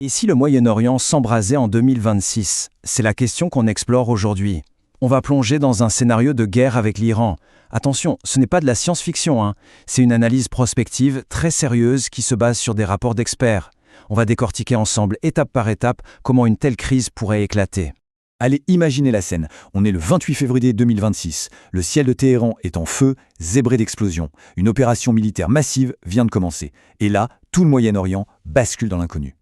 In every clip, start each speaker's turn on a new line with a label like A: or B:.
A: Et si le Moyen-Orient s'embrasait en 2026? C'est la question qu'on explore aujourd'hui. On va plonger dans un scénario de guerre avec l'Iran. Attention, ce n'est pas de la science-fiction, hein. C'est une analyse prospective très sérieuse qui se base sur des rapports d'experts. On va décortiquer ensemble, étape par étape, comment une telle crise pourrait éclater.
B: Allez, imaginez la scène. On est le 28 février 2026. Le ciel de Téhéran est en feu, zébré d'explosions. Une opération militaire massive vient de commencer. Et là, tout le Moyen-Orient bascule dans l'inconnu.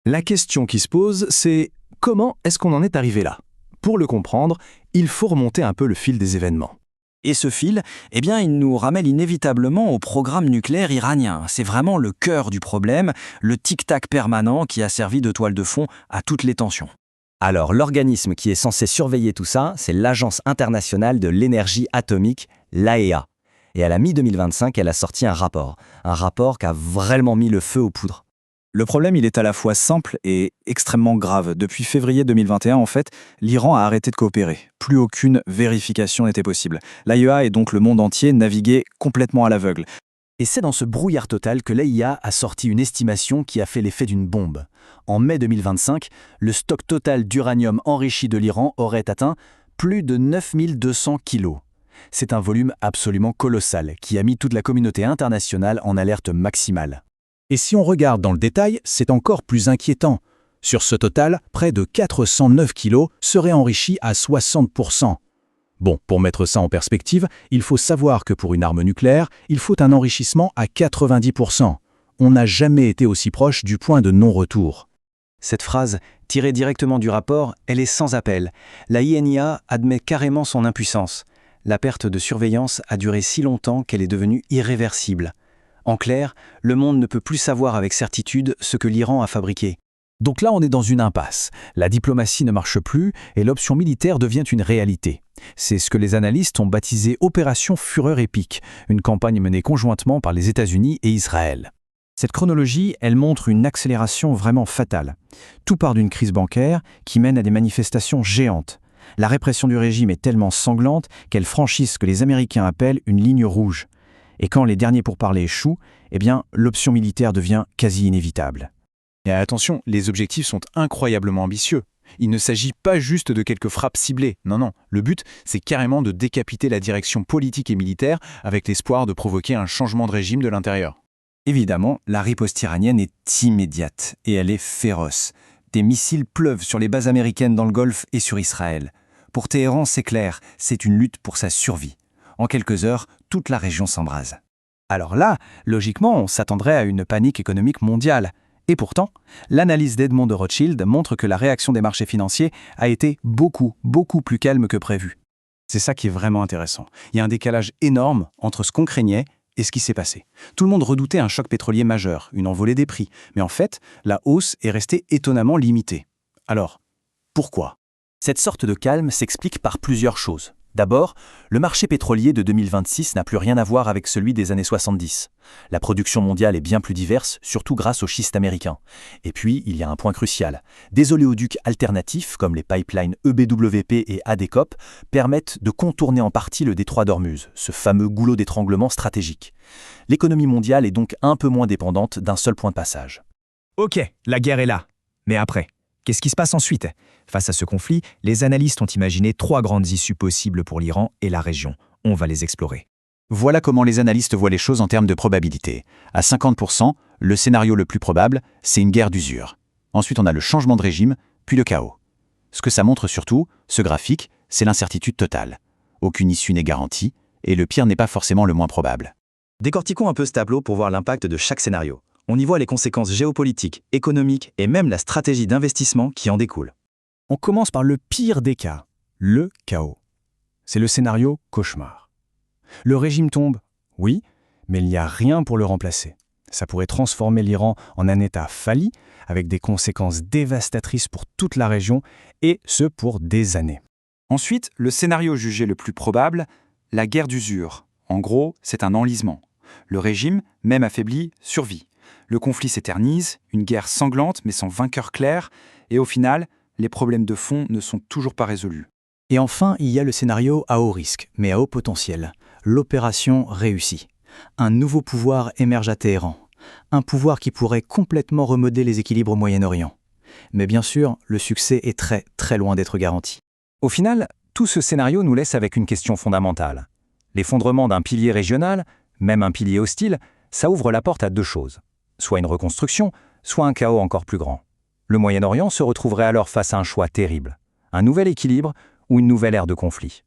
C: La question qui se pose, c'est comment est-ce qu'on en est arrivé là? Pour le comprendre, il faut remonter un peu le fil des événements.
A: Et ce fil, il nous ramène inévitablement au programme nucléaire iranien. C'est vraiment le cœur du problème, le tic-tac permanent qui a servi de toile de fond à toutes les tensions.
D: Alors, l'organisme qui est censé surveiller tout ça, c'est l'Agence internationale de l'énergie atomique, l'AEA. Et à la mi-2025, elle a sorti un rapport qui a vraiment mis le feu aux poudres.
B: Le problème, il est à la fois simple et extrêmement grave. Depuis février 2021, en fait, l'Iran a arrêté de coopérer. Plus aucune vérification n'était possible. L'AEA et donc le monde entier naviguaient complètement à l'aveugle.
C: Et c'est dans ce brouillard total que l'AEA a sorti une estimation qui a fait l'effet d'une bombe. En mai 2025, le stock total d'uranium enrichi de l'Iran aurait atteint plus de 9200 kilos. C'est un volume absolument colossal qui a mis toute la communauté internationale en alerte maximale.
E: Et si on regarde dans le détail, c'est encore plus inquiétant. Sur ce total, près de 409 kilos seraient enrichis à 60%. Bon, pour mettre ça en perspective, il faut savoir que pour une arme nucléaire, il faut un enrichissement à 90%. On n'a jamais été aussi proche du point de non-retour.
A: Cette phrase, tirée directement du rapport, elle est sans appel. La INIA admet carrément son impuissance. La perte de surveillance a duré si longtemps qu'elle est devenue irréversible. En clair, le monde ne peut plus savoir avec certitude ce que l'Iran a fabriqué.
E: Donc là, on est dans une impasse. La diplomatie ne marche plus et l'option militaire devient une réalité. C'est ce que les analystes ont baptisé Opération Fureur épique, une campagne menée conjointement par les États-Unis et Israël. Cette chronologie, elle montre une accélération vraiment fatale. Tout part d'une crise bancaire qui mène à des manifestations géantes. La répression du régime est tellement sanglante qu'elle franchit ce que les Américains appellent une ligne rouge. Et quand les derniers pourparlers échouent, l'option militaire devient quasi inévitable.
B: Et attention, les objectifs sont incroyablement ambitieux. Il ne s'agit pas juste de quelques frappes ciblées. Non. Le but, c'est carrément de décapiter la direction politique et militaire avec l'espoir de provoquer un changement de régime de l'intérieur.
A: Évidemment, la riposte iranienne est immédiate et elle est féroce. Des missiles pleuvent sur les bases américaines dans le Golfe et sur Israël. Pour Téhéran, c'est clair, c'est une lutte pour sa survie. En quelques heures, toute la région s'embrase.
C: Alors là, logiquement, on s'attendrait à une panique économique mondiale. Et pourtant, l'analyse d'Edmond de Rothschild montre que la réaction des marchés financiers a été beaucoup plus calme que prévu.
B: C'est ça qui est vraiment intéressant. Il y a un décalage énorme entre ce qu'on craignait et ce qui s'est passé. Tout le monde redoutait un choc pétrolier majeur, une envolée des prix. Mais en fait, la hausse est restée étonnamment limitée. Alors, pourquoi ?
C: Cette sorte de calme s'explique par plusieurs choses. D'abord, le marché pétrolier de 2026 n'a plus rien à voir avec celui des années 70. La production mondiale est bien plus diverse, surtout grâce aux schistes américains. Et puis, il y a un point crucial. Des oléoducs alternatifs, comme les pipelines EBWP et ADCOP, permettent de contourner en partie le détroit d'Ormuz, ce fameux goulot d'étranglement stratégique. L'économie mondiale est donc un peu moins dépendante d'un seul point de passage.
F: Ok, la guerre est là. Mais après, qu'est-ce qui se passe ensuite ? Face à ce conflit, les analystes ont imaginé 3 grandes issues possibles pour l'Iran et la région. On va les explorer.
B: Voilà comment les analystes voient les choses en termes de probabilité. À 50%, le scénario le plus probable, c'est une guerre d'usure. Ensuite, on a le changement de régime, puis le chaos. Ce que ça montre surtout, ce graphique, c'est l'incertitude totale. Aucune issue n'est garantie, et le pire n'est pas forcément le moins probable.
D: Décortiquons un peu ce tableau pour voir l'impact de chaque scénario. On y voit les conséquences géopolitiques, économiques et même la stratégie d'investissement qui en découle.
C: On commence par le pire des cas, le chaos. C'est le scénario cauchemar. Le régime tombe, oui, mais il n'y a rien pour le remplacer. Ça pourrait transformer l'Iran en un État failli, avec des conséquences dévastatrices pour toute la région, et ce pour des années.
B: Ensuite, le scénario jugé le plus probable, la guerre d'usure. En gros, c'est un enlisement. Le régime, même affaibli, survit. Le conflit s'éternise, une guerre sanglante mais sans vainqueur clair, et au final, les problèmes de fond ne sont toujours pas résolus.
C: Et enfin, il y a le scénario à haut risque, mais à haut potentiel. L'opération réussit. Un nouveau pouvoir émerge à Téhéran. Un pouvoir qui pourrait complètement remodeler les équilibres au Moyen-Orient.
E: Mais bien sûr, le succès est très, très loin d'être garanti.
A: Au final, tout ce scénario nous laisse avec une question fondamentale. L'effondrement d'un pilier régional, même un pilier hostile, ça ouvre la porte à deux choses. Soit une reconstruction, soit un chaos encore plus grand. Le Moyen-Orient se retrouverait alors face à un choix terrible. Un nouvel équilibre ou une nouvelle ère de conflit.